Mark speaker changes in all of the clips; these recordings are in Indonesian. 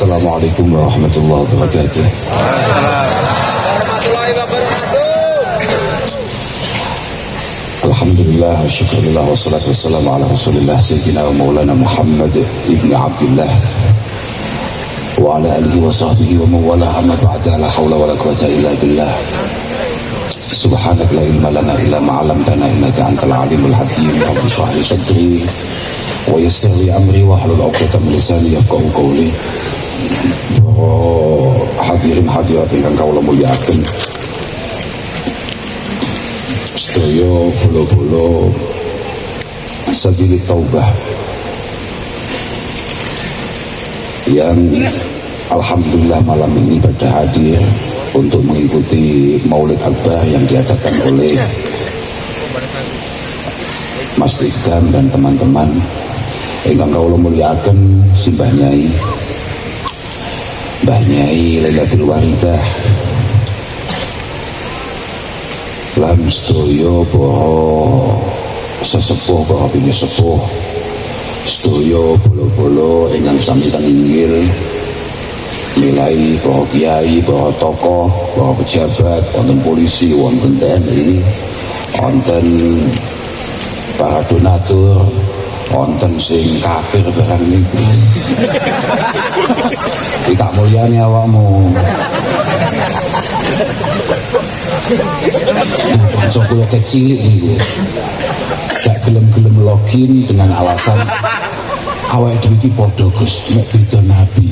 Speaker 1: Assalamualaikum warahmatullahi wabarakatuh. Alhamdulillah, syukurillah, wassalatu wassalamu ala rasulillah Sayyidina wa maulana Muhammad ibn Abdullah wa ala alihi wa sahbihi wa mawala amma ba'da, la hawla wa la quwata illa billah. Subhanak la ilma lana illa ma'alamtana innaka antal alimul hakim. Rabbi shrah li sadri wa yassir li amri wa hlul 'uqdatam min lisani yafqahu qawli. Hadirin hadirat ingkang kawula mulyakaken, sedaya bolo-bolo Sabilit Taubah yang alhamdulillah malam ini pada hadir untuk mengikuti Maulid Akbar yang diadakan oleh Mas Ikdam dan teman-teman ingkang kawula mulyakaken, Simbah Nyai, Mbah Nyai Lailatul Waridah, lan sedaya para sesepuh, para pinisepuh, sedaya bolo-bolo ingkang sami inggil nilai para kiai, para tokoh, para pejabat, wonten polisi, wonten TNI, wonten para donatur, wonten sing kafir barang niku. Iki mulyane awakmu. Kanca kula kecilik niku gak gelem-gelem login dengan alasan awake dhewe iki padha Gus, mek beda nabi.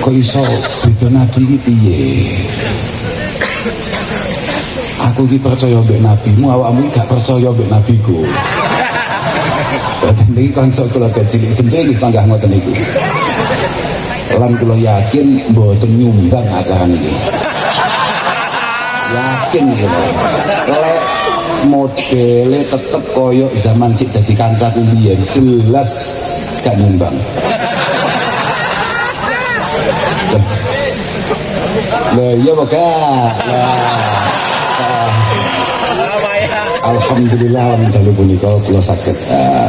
Speaker 1: Kok iso beda nabi iki piye? Aku iki percaya mbek nabimu, awakmu gak percaya mbek nabiku. Niki kanca kula kecilik tentu iki panggah ngoten niku. Lan kula yakin mboten nyumbang acara niki. Yakin kula. Lek modele tetep koyo zaman cik dadi kancaku biyen, jelas gak nyumbang. Lah iya gak? Alhamdulillah lan dalu punika kula saged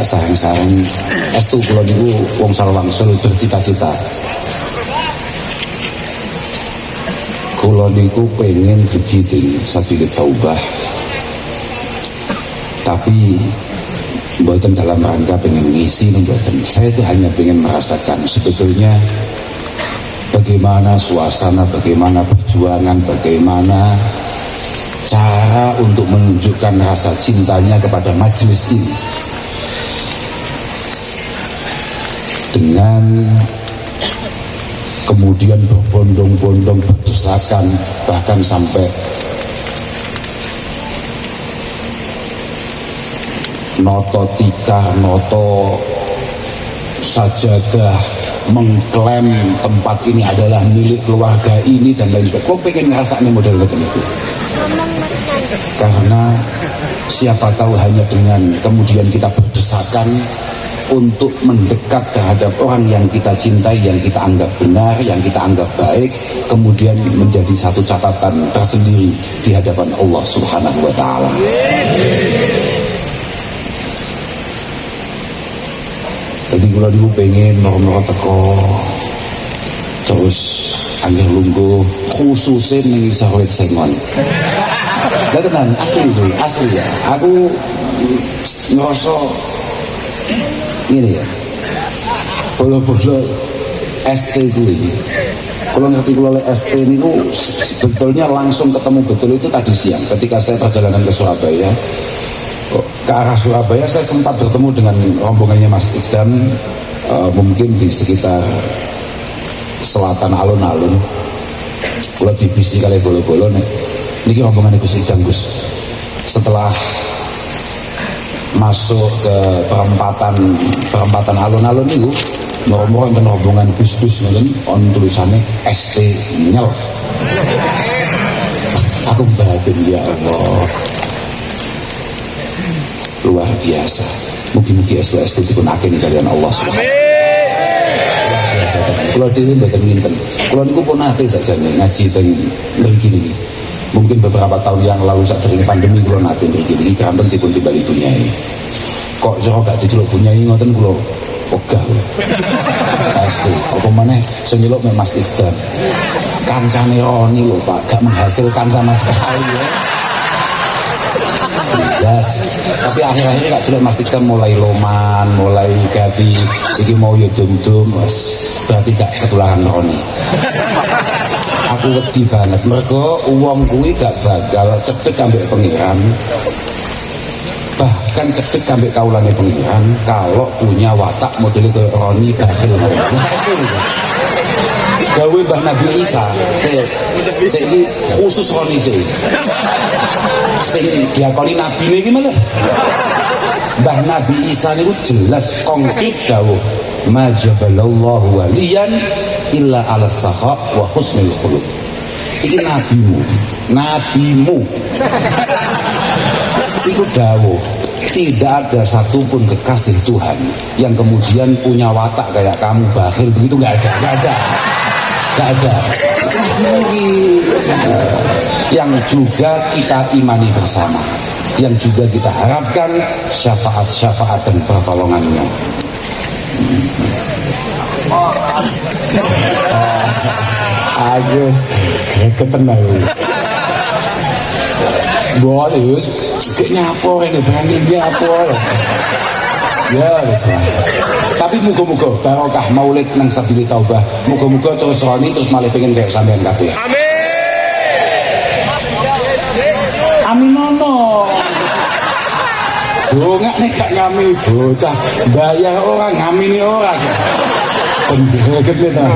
Speaker 1: sareng-sareng estu kula niku wong salwangsul bercita-cita. Kula niku pengen begitu Sabilit Taubah, tapi mboten dalam rangka pengen ngisi, mboten. Saya itu hanya pengen merasakan sebetulnya bagaimana suasana, bagaimana perjuangan, bagaimana cara untuk menunjukkan rasa cintanya kepada majelis ini dengan kemudian berbondong-bondong berdesakan, bahkan sampai noto tikah, noto sajadah, mengklaim tempat ini adalah milik keluarga ini dan lain sebagainya. Kok pengen ngerasanya model itu? Karena siapa tahu hanya dengan kemudian kita berdesakan untuk mendekat terhadap orang yang kita cintai, yang kita anggap benar, yang kita anggap baik, kemudian menjadi satu catatan tersendiri di hadapan Allah Subhanahu wa Ta'ala. Tadi kalau dulu pengen mau teko terus angger lungguh khususnya nih Sawit Sengon. Gak tenan, asli itu, asli ya. Aku ngerasa ini ya, bolo-bolo ST gue. Kalau ngerti kalau ST ini sebetulnya langsung ketemu betul itu tadi siang ketika saya perjalanan ke Surabaya. Ke arah Surabaya saya sempat bertemu dengan rombongannya Mas Ikdam, mungkin di sekitar selatan alun-alun. Kalau di bisi kali bolo-bolo nih, ini rombongan Gus Ikdam Gus. Setelah masuk ke perempatan alun-alun itu, moro-moro enten rombongan bis-bis ngoten on tulisannya ST Nyel. Aku batin ya Allah. Luar biasa. Mugi-mugi ST dipun akeni kalian Allah Subhanahu. Kalau dhewe mboten nginten. Kalau niku pun nate saja ngaji teng mriki niki. Mungkin beberapa tahun yang lalu saat terjadi pandemi kula nate mriki niki kanten dipun timbali bunyai. Kok jero gak diceluk bunyai ngoten kula ogah. Pasti apa maneh sing nyeluk mek Mas Iqdam. Kancane Roni lho Pak, gak menghasilkan sama sekali ya. Yes. Tapi akhir-akhir gak dulu Mas Iqdam mulai loman, mulai ganti iki mau yo dum-dum, berarti gak ketularan Roni. Aku wedi banget mergo wong kuwi gak bakal cedhek ambek pengiran. Bahkan cedhek ambek kaulane pengiran kalau punya watak model kayak Roni bakhil. Gawe Mbah Nabi Isa sing khusus Roni sing diakoni nabi niki malah Mbah Nabi Isa niku jelas konkret dawuh majabalallahu waliyan illa ala sakha wa husnul khuluq. Iki nabimu iku dawuh tidak ada satupun kekasih Tuhan yang kemudian punya watak kayak kamu bakhil begitu, nggak ada. Yang juga kita imani bersama, yang juga kita harapkan syafaat dan pertolongannya. Agus ketenang Boris juga nyapor ini berani nyapor ya wis lah. Tapi muga-muga barokah maulid nang Sabili Taubah, muga-muga terus Roni terus malah pengen kayak sampean kabeh. Amin nono. Dongak nek gak ngami bocah bayar orang ngamini orang. Cendeget ta.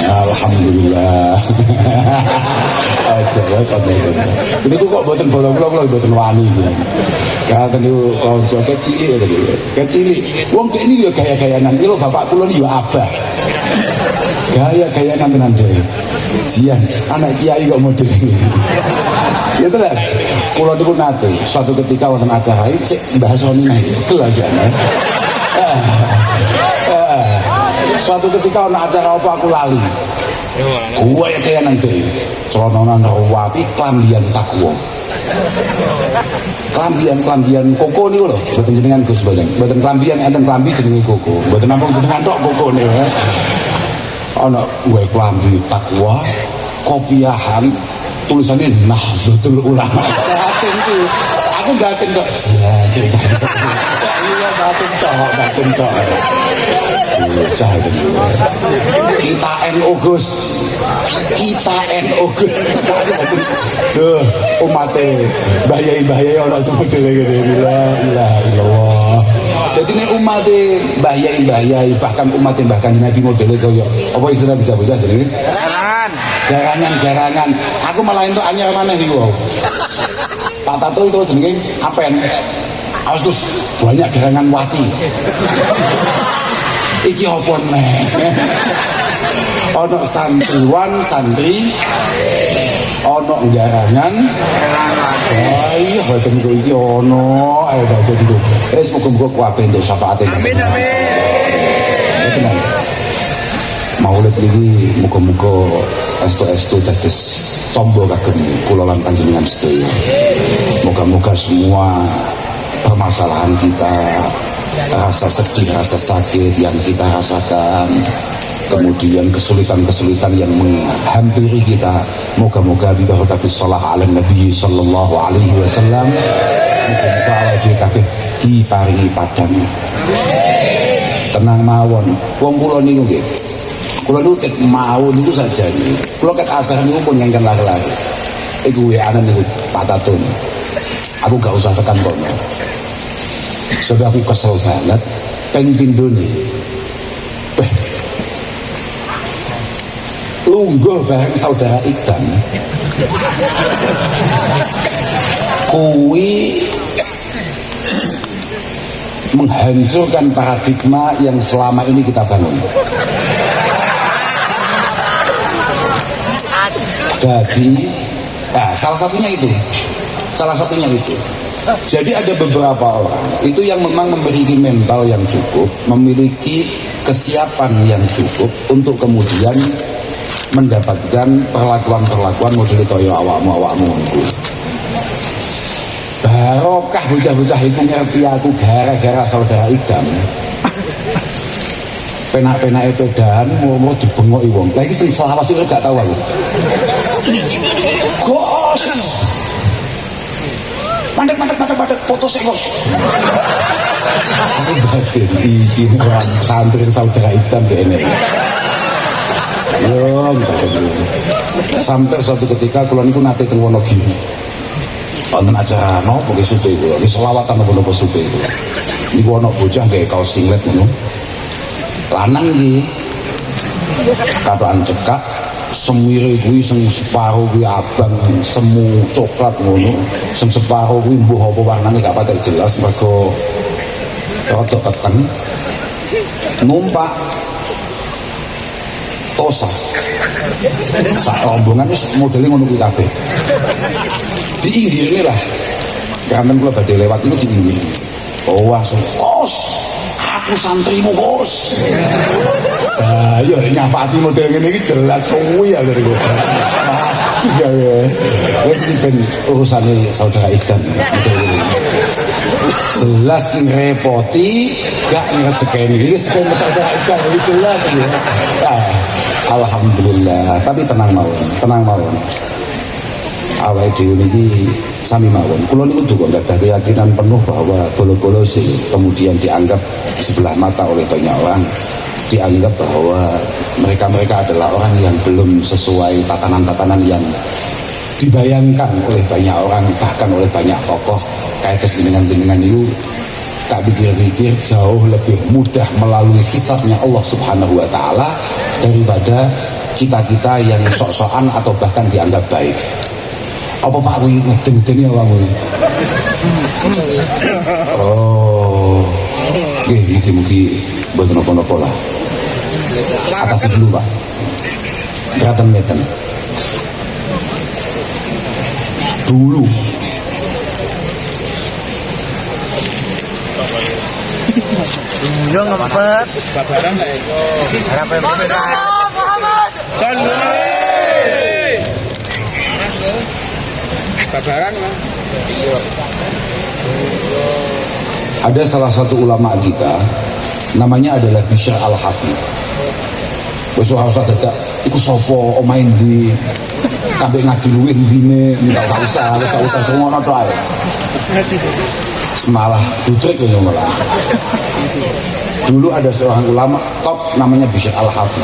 Speaker 1: Alhamdulillah. Aja ya temen. Niku kok mboten bolong-bolong mboten wani. Katen niku kanca kecil lho. Kecil. Wong dek niki ya gaya-gayanan. Iki lho bapak kula niku ya abah. Gaya-gayanan tenan dhewe. Jian, anak kiai kok model ini. Ya tenan. Kula niku nate suatu ketika wonten acara iki cek bahas Roni itu aja. Suatu ketika ana acara apa aku lali. Gua ya kayak nanti celononan rawapi klambian takwa. Klambian koko nih loh, buatan jenengan Gus Badan. Buatan klambian enten klambi jenenge koko. Buatan nampung jenengan tok koko nih. Ana gue klambi takwa, kopiahan tulisannya Nahdlatul Ulama. Aku batin tok. Iya batin tok. Kita NU Gus. Umate bahayai orang semua jelek la ilaha illallah. Jadi nek umate bahayai bahkan umate bahkan Nabi modele kaya apa istilah bocah-bocah jenenge? Garangan. Aku malah entuk anyar maneh niku. Pak Tato itu jenenge apen. Terus banyak garangan wati. Iki apa neh? Ono santriwan santri, ono garangan. Iya, badan ku iki ono, ayo badan ku. Wis muga-muga kuwabe entuk syafaate. Amin. Maulid niki muga-muga estu dados tombo kagem kula lan panjenengan sedaya. Moga-moga semua permasalahan kita, rasa sedih, rasa sakit yang kita rasakan, kemudian kesulitan-kesulitan yang menghampiri kita, moga-moga bi barakatis shalah ala nabi sallallahu alaihi wasallam, moga-moga awake dhewe kabeh diparingi padang. Tenang mawon. Wong kula niku nggih. Kula niku ket mau niku saja niku. Kula ket asar niku pun nyengken lari-lari. Iku ana niku Pak Tatun. Aku gak usah tekan kono. Sebab aku kesel banget peng pindone. Lungguh bareng saudara Iqdam. Kuwi menghancurkan paradigma yang selama ini kita bangun. Jadi salah satunya itu Jadi ada beberapa orang itu yang memang memiliki mental yang cukup, memiliki kesiapan yang cukup untuk kemudian mendapatkan perlakuan-perlakuan model kaya awakmu itu. Barokah bocah-bocah itu ngerti aku gara-gara saudara Idam. Penak-penak epedan mau dibengoki wong. Lagi sing selawase gak tahu aku. Gos. Mandek foto sekos. Aku batin iki orang santri saudara Idam kene. Yo, sampai suatu ketika kula niku nate teng Wonogiri. Wonten acara napa nggih supe kula, nggih selawatan napa supe kula. Niku ana bocah gawe kaos singlet ngono. Lanang iki kataan cekak semire kuwi sing separo kuwi abang semu coklat ngono, sing separo kuwi mbuh apa warnane gak patek jelas mergo rada peteng. Numpak Tosa sak rombongan wis modele ngono kuwi kabeh. Diinggilne lah. Kanten kula badhe lewat niku diinggil. Oh, langsung kos. Aku santrimu, Bos. Ah, ya nyapati model ngene iki jelas suwi ya lho. Aduh ya. Wis ben urusane saudara Idam model ngene. Jelas sing repoti gak ngecekeni iki sepeda saudara Idam iki jelas ya. Alhamdulillah, tapi tenang mawon. Awake dhewe niki sami mawon. Kula niku juga enggak ada keyakinan penuh bahwa bolo-bolo sing kemudian dianggap sebelah mata oleh banyak orang, dianggap bahwa mereka adalah orang yang belum sesuai tatanan-tatanan yang dibayangkan oleh banyak orang, bahkan oleh banyak tokoh kayak jenengan itu. Tak pikir-pikir jauh lebih mudah melalui hisabnya Allah Subhanahu wa Ta'ala daripada kita-kita yang sok-sokan atau bahkan dianggap baik. Apa Pak kuwi ngeden-ngedeni apa kuwi? Oh. Nggih, mugi-mugi mboten napa-napa lah. Atasi dulu, Pak. Ngeten. Dulu
Speaker 2: Yo ngempet.
Speaker 3: Babaran lah itu.
Speaker 2: Harapan besar.
Speaker 3: Muhammad. Babaran lah.
Speaker 1: ada salah satu ulama kita namanya adalah Bishr Al-Hafi. Wis ora usah dadak iku sapa omahe ndi kabeh ngadiluwe ndine gak usah semono to ae. Semalah budrek yo malah. Dulu ada seorang ulama top namanya Bishr Al-Hafi.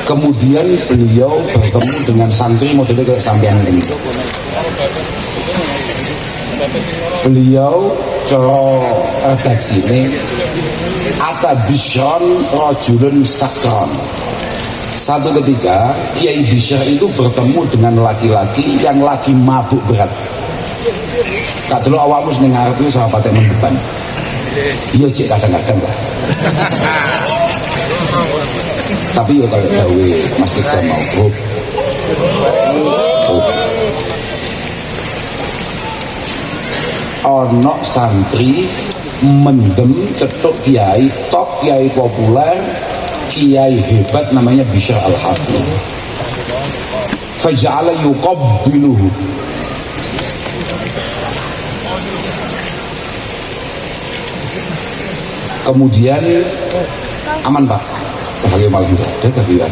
Speaker 1: Kemudian beliau bertemu dengan santri modelnya kayak sampean ini. Beliau cara redaksi ini Ata Bishron Rajulun Sakron. Satu ketika Kiai Bishr itu bertemu dengan laki-laki yang lagi mabuk berat. Kak dulu awakmu seneng ngarep iki sama patek mendepan. Iya cek kadang-kadang lah. Tapi ya kalau dawe Mas Tika mau hub. Ono santri mendem cetuk kiai top, kiai populer, kiai hebat namanya Bishr Al-Hafi. Faja'ala yuqabbiluhu. Kemudian aman Pak, bahagia malam ada kagian.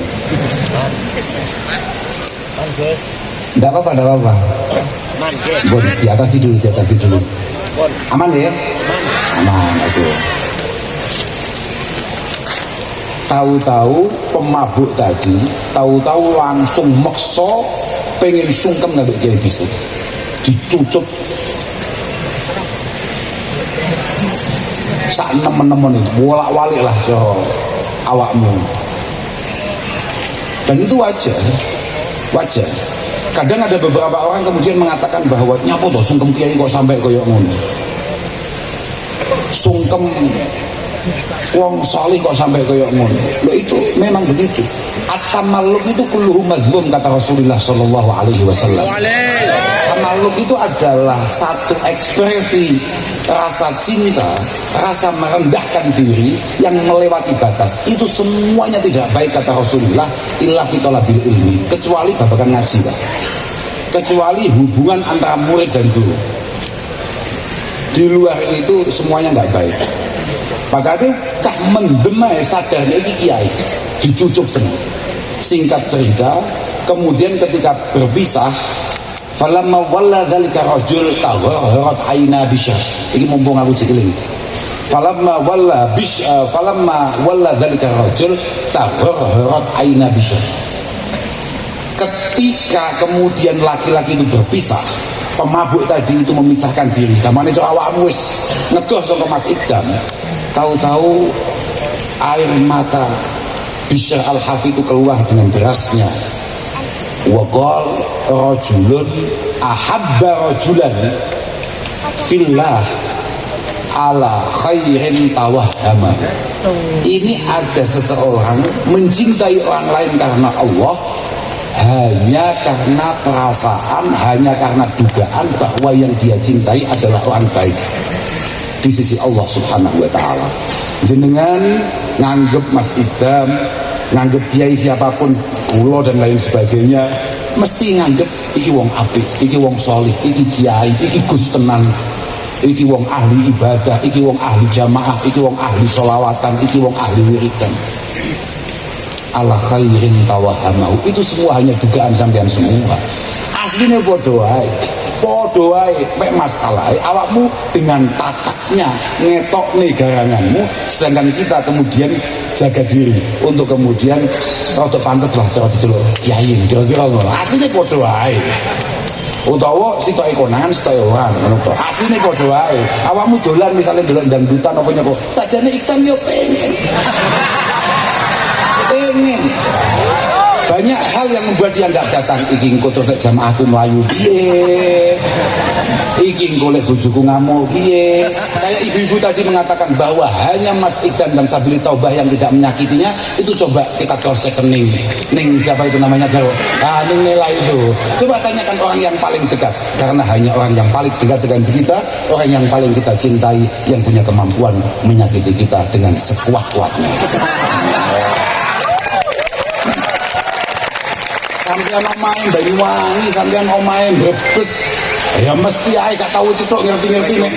Speaker 1: Tidak apa-apa. Bon, diatasi dulu. Aman ya? Aman, oke. Tahu-tahu pemabuk tadi, tahu-tahu langsung maksa pengen sungkem ngambil Kiai Bishr, dicucuk sak nemen-nemen itu bolak-balik lah so awakmu. Dan itu wajar. Kadang ada beberapa orang kemudian mengatakan bahwa nyapo toh sungkem kiai kok sampai koyok ngono. Sungkem Wong salih kok sampai koyo ngono. Loh itu memang begitu. At-tamalluk itu kulluhu madhmum kata Rasulullah sallallahu alaihi wasallam. Tamalluk itu adalah satu ekspresi rasa cinta, rasa merendahkan diri yang melewati batas. Itu semuanya tidak baik kata Rasulullah, illa fi talabil ilmi, kecuali babakan ngaji, Pak. Kecuali hubungan antara murid dan guru. Di luar itu semuanya nggak baik. Makanya cah mendemai sadarnya ini kiai dicucuk tenang. Singkat cerita, kemudian ketika berpisah, falamma walla dzalika rajul tagharat aina bisyar. Iki mumpung aku cikiling. Falamma walla dzalika rajul tagharat aina bisyar. Ketika kemudian laki-laki itu berpisah, pemabuk tadi itu memisahkan diri. Gamane cok awakmu wis ngedoh saka Mas Idam. Tahu-tahu air mata Bishr Al-Hafi itu keluar dengan derasnya. Wa qal rajulun ahabba rajulan fillah ala khairin tawahhama. Ini ada seseorang mencintai orang lain karena Allah, hanya karena perasaan, hanya karena dugaan bahwa yang dia cintai adalah orang baik di sisi Allah subhanahu wa ta'ala. Jenengan nganggep Mas Idam, nganggep kiai siapapun, kula dan lain sebagainya, mesti nganggep iki wong apik, iki wong solih, iki kiai, iki gus tenan, iki wong ahli ibadah, iki wong ahli jamaah, iki wong ahli sholawatan, iki wong ahli wiridan. Ala khairin tawahamahu. Itu semua hanya dugaan sampean semua. Aslinya podo wae mek masalah awakmu dengan tataknya ngetok nih garanganmu, sedangkan kita kemudian jaga diri untuk kemudian rada pantes lah cara diceluk kiai kira-kira ngono. Aslinya podo wae. Utawa sitoke konangan sitoke orang ngono to. Asline padha wae. Awakmu dolan misalnya dolan dangdutan apa nyapa. Sajane iktam yo pengen. Banyak hal yang membuat dia nggak datang. Iki engko terus nek jamaahku mlayu piye, iki engko lek bojoku ngamuk piye. Kayak ibu-ibu tadi mengatakan bahwa hanya Mas Ikdan dan Sabili Taubah yang tidak menyakitinya. Itu coba kita cross check ning siapa itu namanya Gawo, ning Nela itu. Coba tanyakan orang yang paling dekat, karena hanya orang yang paling dekat dengan kita, orang yang paling kita cintai, yang punya kemampuan menyakiti kita dengan sekuat-kuatnya. Sampeyan omahe Banyuwangi, sampeyan omahe Brebes, ya mesti ae gak tahu cetok ngerti-ngerti nek.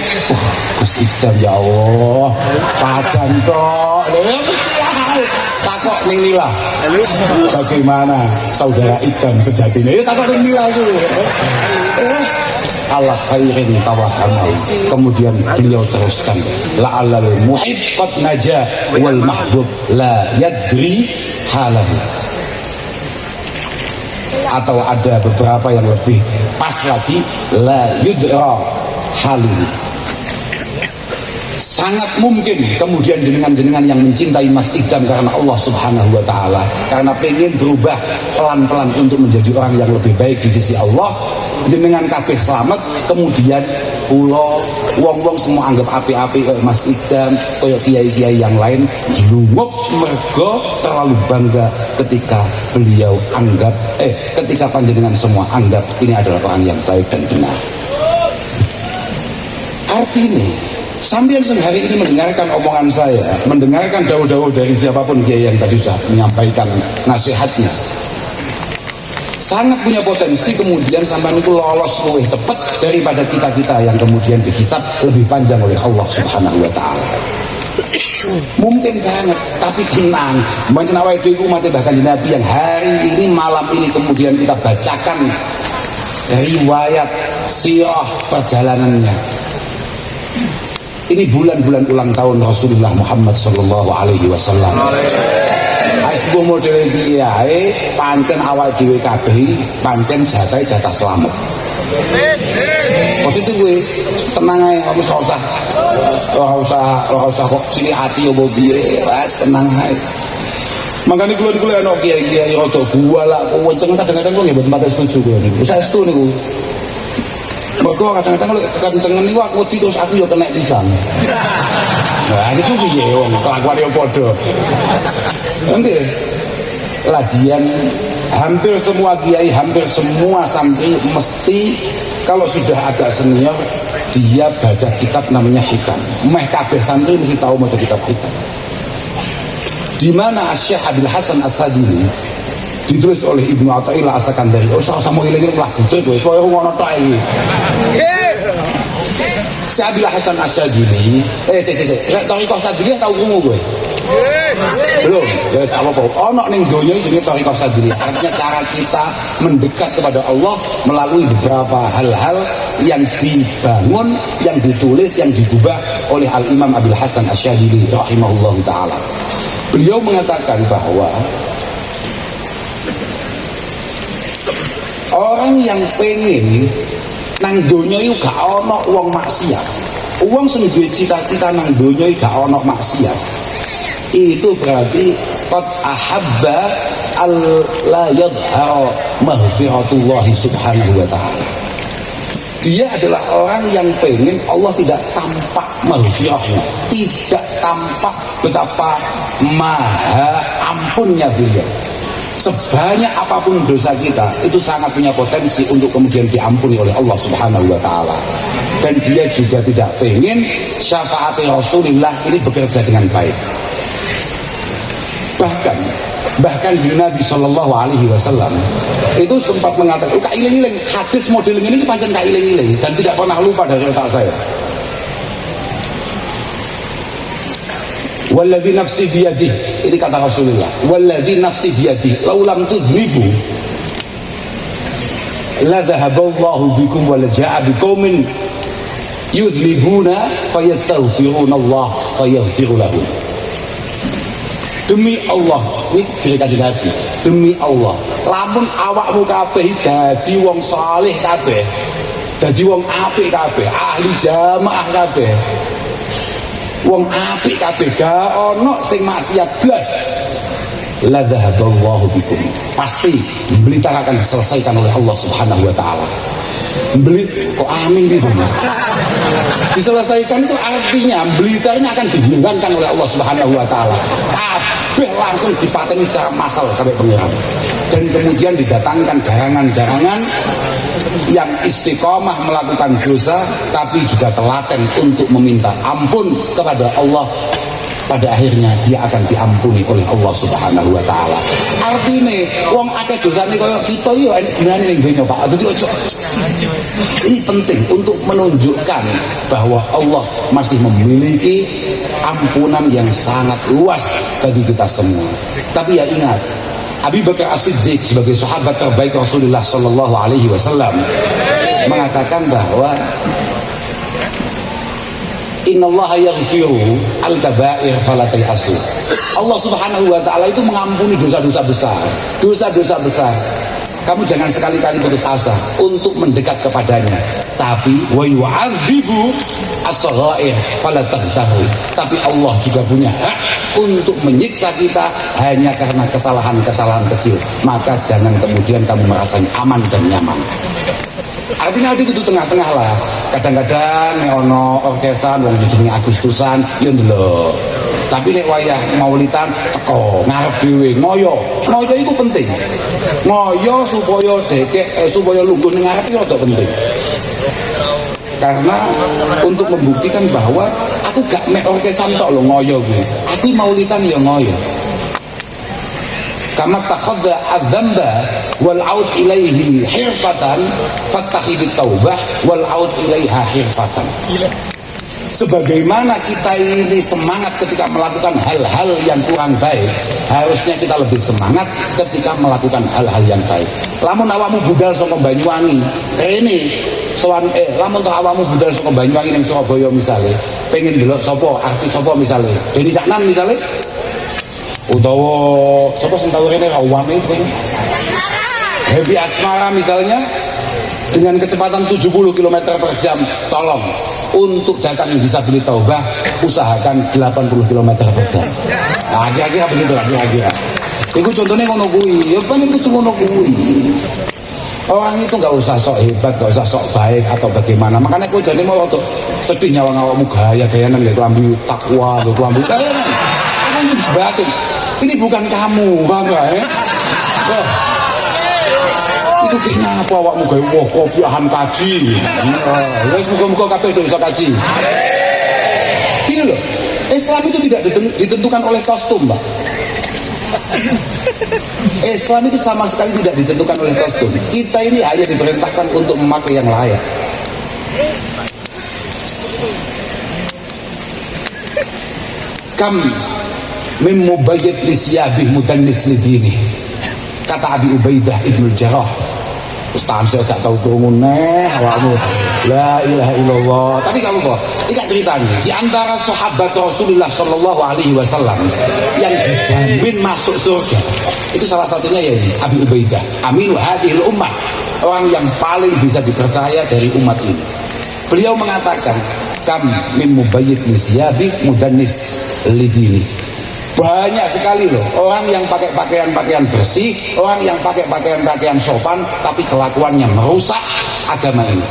Speaker 1: Gus Idam ya Allah, padan tok. Ya mesti ae takok ning Nila. Bagaimana saudara Idam sejatinya? Ya takok ning Nila itu. Allah khairin tawahamau. Kemudian beliau teruskan, la'alal muhib qad naja wal mahbub la yadri halahu. Atau ada beberapa yang lebih pas lagi, la yudra haluhu. Sangat mungkin kemudian jenengan-jenengan yang mencintai Mas Idam karena Allah subhanahu wa ta'ala, karena pengen berubah pelan-pelan untuk menjadi orang yang lebih baik di sisi Allah, jenengan kabeh selamat, kemudian kula wong-wong semua anggap api-api Mas Idam kaya kiai-kiai yang lain jelungup mergo terlalu bangga ketika beliau anggap ketika panjenengan semua anggap ini adalah orang yang baik dan benar. Artinya sambil hari ini mendengarkan omongan saya, mendengarkan daun-daun dari siapapun kiai yang tadi sudah menyampaikan nasihatnya, sangat punya potensi kemudian sampai itu lolos lebih cepat daripada kita-kita yang kemudian dihisab lebih panjang oleh Allah subhanahu wa ta'ala. Mungkin banget, tapi tenang, macam awal itu umat bahkan Nabi yang hari ini malam ini kemudian kita bacakan riwayat sirah perjalanannya. Ini bulan-bulan ulang tahun Rasulullah Muhammad sallallahu alaihi wasallam. Asbu model kiai pancen awal dhewe kabeh pancen jatah selamat. Positif gue tenang ae, kamu ora usah kok cilik ati opo piye, wes tenang ae. Makane kula niku lek ana kiai-kiai rada buala kenceng kadang-kadang kok nggih mboten pati setuju kula niku. Saestu niku. Mergo kadang-kadang lek kekencengan niku aku wedi terus aku yo kena pisan. Nah, itu piye wong kelakuane padha. Nggih. Lagian hampir semua kiai, hampir semua santri mesti kalau sudah agak senior dia baca kitab namanya Hikam. Meh kabeh santri mesti tahu maca kitab Hikam. Di mana Syekh Abil Hasan As-Sadili ditulis oleh Ibnu Athaillah As-Sakandari. Oh, sama ilang-ilang lah butrek wis koyo ngono tok iki. Syekh Abil Hasan As-Sadili, Thariqah Sadiliyah tau krungu kowe? Belum, ya wis apa-apa. Ono ning donya iki jenenge Thariqah Sadiliyah. Artinya cara kita mendekat kepada Allah melalui beberapa hal-hal yang dibangun, yang ditulis, yang digubah oleh Al-Imam Abil Hasan Asy-Syadzili rahimahullahu taala. Beliau mengatakan bahwa orang yang pengen nang donya iku gak ana wong maksiat. Wong sing duwe cita-cita nang donya iku gak ana maksiat. Itu berarti qad ahabba alla yadhhara maghfiratullah subhanahu wa ta'ala. Dia adalah orang yang pengen Allah tidak tampak maghfirahnya, tidak tampak betapa maha ampunnya beliau. Sebanyak apapun dosa kita itu sangat punya potensi untuk kemudian diampuni oleh Allah subhanahu wa ta'ala. Dan dia juga tidak pengen syafaat Rasulullah ini bekerja dengan baik. Bahkan di Nabi Shallallahu Alaihi Wasallam itu sempat mengatakan, kak iling-iling hadis model ini pancen kak iling-iling dan tidak pernah lupa dari otak saya. Walladzi nafsi biyadih, ini kata Rasulullah, walladzi nafsi biyadih law lam tudhnibu la dhahaballahu bikum wa la jaa biqaumin yudhnibuna fayastaghfiruna Allah fayaghfiru lahum. Demi Allah, ini cerita di Nabi. Demi Allah, lamun awakmu kabeh dadi wong saleh kabeh, dadi wong apik kabeh, ahli jamaah kabeh, wong apik kabeh, gak ono sing maksiat blas, la dzahaballahu bikum. Pasti blitar akan diselesaikan oleh Allah Subhanahu wa taala. Beli kok amin gitu. Diselesaikan itu artinya blitar ini akan dihilangkan oleh Allah Subhanahu wa taala. Kabeh langsung dipateni secara massal kabeh pengiran. Dan kemudian didatangkan garangan-garangan yang istiqomah melakukan dosa tapi juga telaten untuk meminta ampun kepada Allah. Pada akhirnya dia akan diampuni oleh Allah Subhanahu wa taala. Artine wong akeh dosane kaya kita yo enek gunane ning donya Pak. Dadi ojo. Ini penting untuk menunjukkan bahwa Allah masih memiliki ampunan yang sangat luas bagi kita semua. Tapi ya ingat, Abu Bakar As-Siddiq sebagai sahabat terbaik Rasulullah sallallahu alaihi wasallam mengatakan bahwa innallaha yaghfiru al-kaba'ir fala tayasu. Allah Subhanahu wa taala itu mengampuni dosa-dosa besar. Dosa-dosa besar. Kamu jangan sekali-kali putus asa untuk mendekat kepadanya. Tapi wa yu'adzibu as-saghair fala taghtaru. Tapi Allah juga punya hak untuk menyiksa kita hanya karena kesalahan-kesalahan kecil. Maka jangan kemudian kamu merasa aman dan nyaman. Artinya ada itu tengah-tengah lah. Kadang-kadang nek ono orkesan wong jenenge Agustusan yo ndelok. Tapi nek wayah maulidan teko ngarep dhewe ngoyo. Ngoyo itu penting. Ngoyo supaya dekek supaya lungguh ning ngarep yo penting. Karena untuk membuktikan bahwa aku gak mek orkesan tok lho ngoyo kuwi. Aku maulidan yo ngoyo. Kama takhadha adzamba wal aud ilaihi hirfatan fattakhidit taubah wal aud ilaiha hirfatan. Sebagaimana kita ini semangat ketika melakukan hal-hal yang kurang baik, harusnya kita lebih semangat ketika melakukan hal-hal yang baik. Lamun awakmu budal saka Banyuwangi rene sowan lamun to awakmu budal saka Banyuwangi ning Surabaya misale pengen delok sapa artis sapa misale Deni Caknan misale utawa sapa sing tau rene awame pengen Happy Asmara misalnya dengan kecepatan 70 km per jam, tolong untuk datang disabilitas taubah usahakan 80 km per jam. Nah, kira-kira begitu lah kira-kira. Iku contohnya ngono kuwi, ya paling kudu ngono kuwi. Orang itu nggak usah sok hebat, nggak usah sok baik atau bagaimana. Makanya aku jadi mau untuk sedih nyawa ngawakmu gaya-gayanan gak kelambi takwa, gak kelambi gayanan. Ini batin. Ini bukan kamu, paham gak ya? Wah. Itu kenapa awakmu gawe wah kopiahan kaji. Wis muga-muga kabeh iso kaji. Gini loh, Islam itu tidak ditentukan oleh kostum, Pak. Islam itu sama sekali tidak ditentukan oleh kostum. Kita ini hanya diperintahkan untuk memakai yang layak. Kam min mubayyid li siyabih mudannis li dini. Kata Abi Ubaidah Ibnu Jarrah. Ustaz saya gak tahu krungu neh awakmu. La ilaha illallah. Tapi kamu kok iki ceritanya di antara sahabat Rasulullah sallallahu alaihi wasallam yang dijamin masuk surga. Itu salah satunya ya Abi Ubaidah, aminu hadhil ummah, orang yang paling bisa dipercaya dari umat ini. Beliau mengatakan, kam min mubayyid lisyabi mudannis lidini. Banyak sekali loh orang yang pakai pakaian-pakaian bersih, orang yang pakai pakaian-pakaian sopan, tapi kelakuannya merusak agama ini.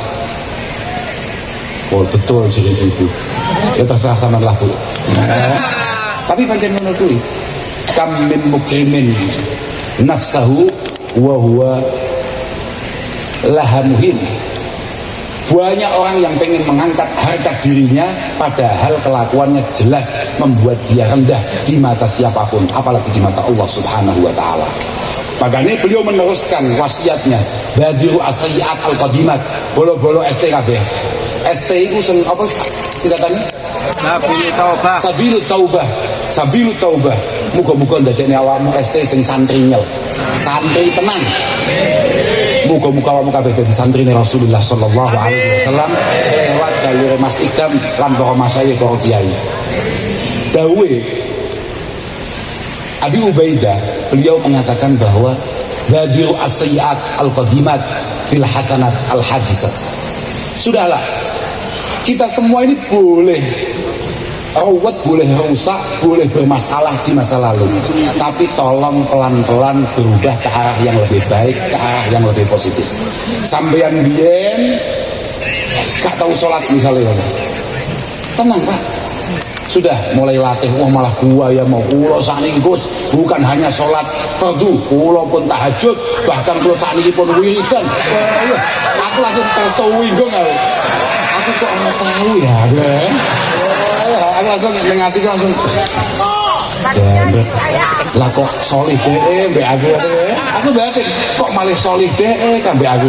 Speaker 1: Oh betul jadi itu. Ya terserah sama lah Bu. Tapi pancen ngono kuwi. Kam min mukrimin nafsahu wa huwa lahamuhin. Banyak orang yang pengen mengangkat harkat dirinya, padahal kelakuannya jelas membuat dia rendah di mata siapapun, apalagi di mata Allah Subhanahu wa Ta'ala. Makanya beliau meneruskan wasiatnya, badiru as-sayyi'at al-qadimat, bolo-bolo STKB. ST itu apa singkatannya?
Speaker 2: Sabilut taubah.
Speaker 1: Sabilut taubah. Sabilut taubah. Muga-muga ndadekne awakmu ST sing santrinya, santri tenang. Muga-muga awakmu kabeh dadi santrine Rasulullah sallallahu alaihi wasallam lewat jalur Mas Ikdam lan para masyayikh para kiai. Dawuhe Abi Ubaidah, beliau mengatakan bahwa badiru as-sayyi'at al-qadimat bil hasanat al-hadisat. Sudahlah, kita semua ini boleh rawat, boleh rusak, boleh bermasalah di masa lalu, tapi tolong pelan-pelan berubah ke arah yang lebih baik, ke arah yang lebih positif. Sampeyan biyen gak tahu sholat misalnya, tenang Pak, sudah mulai latih. Wah malah gua ya mau ulo sakniki Gus, bukan hanya sholat fardu, ulo pun tahajud, bahkan kulo sakniki pun wiridan. Aku langsung tersinggung aku kok ora tahu ya, aku langsung ngati langsung jambret lah kok solih deh mbak aku batin kok malah solih deh kan mbak aku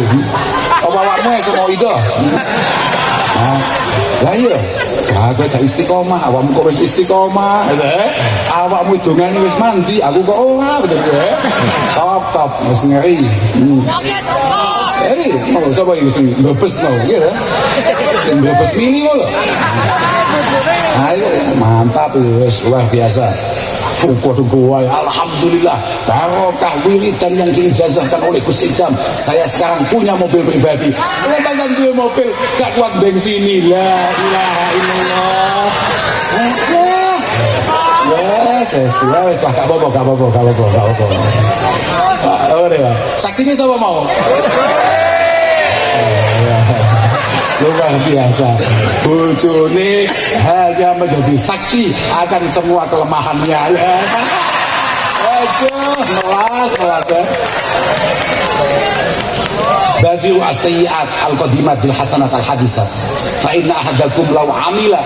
Speaker 1: apa awakmu semua itu lah iya aku gak istiqomah, awakmu kok wis istiqomah awakmu dongane wis mandi, aku kok ora bener ya top wis ngeri. Mau sapa iki sing brebes mau gitu. Sing brebes mini lho. Ayo mantap wis luar biasa. Syukur alhamdulillah barokah wiridan yang diijazahkan oleh Gus Idam. Saya sekarang punya mobil pribadi. Lepasan gue mobil gak kuat bensin. La ilaha illallah. Yes lah gak apa-apa. Saksinya siapa mau? Luar biasa, bojone hanya menjadi saksi akan semua kelemahannya ya. Aduh, melas ya. Badiru as-sayyi'at al-qadimat bil hasanat al-hadisat. Fa inna ahadakum law amila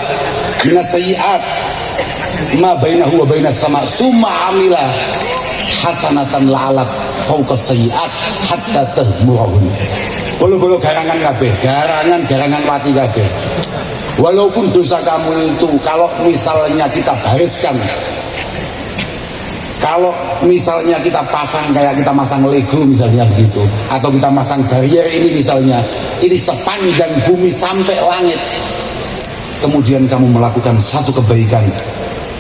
Speaker 1: min as-sayyi'at ma bainahu wa bainas sama' summa amila hasanatan la'alat fawqa as-sayyi'at hatta tahmurahun. Bolo-bolo garangan kabeh, garangan mati kabeh. Walaupun dosa kamu itu kalau misalnya kita bariskan, kalau misalnya kita pasang kayak kita masang Lego misalnya begitu, atau kita masang barrier ini misalnya, ini sepanjang bumi sampai langit, kemudian kamu melakukan satu kebaikan,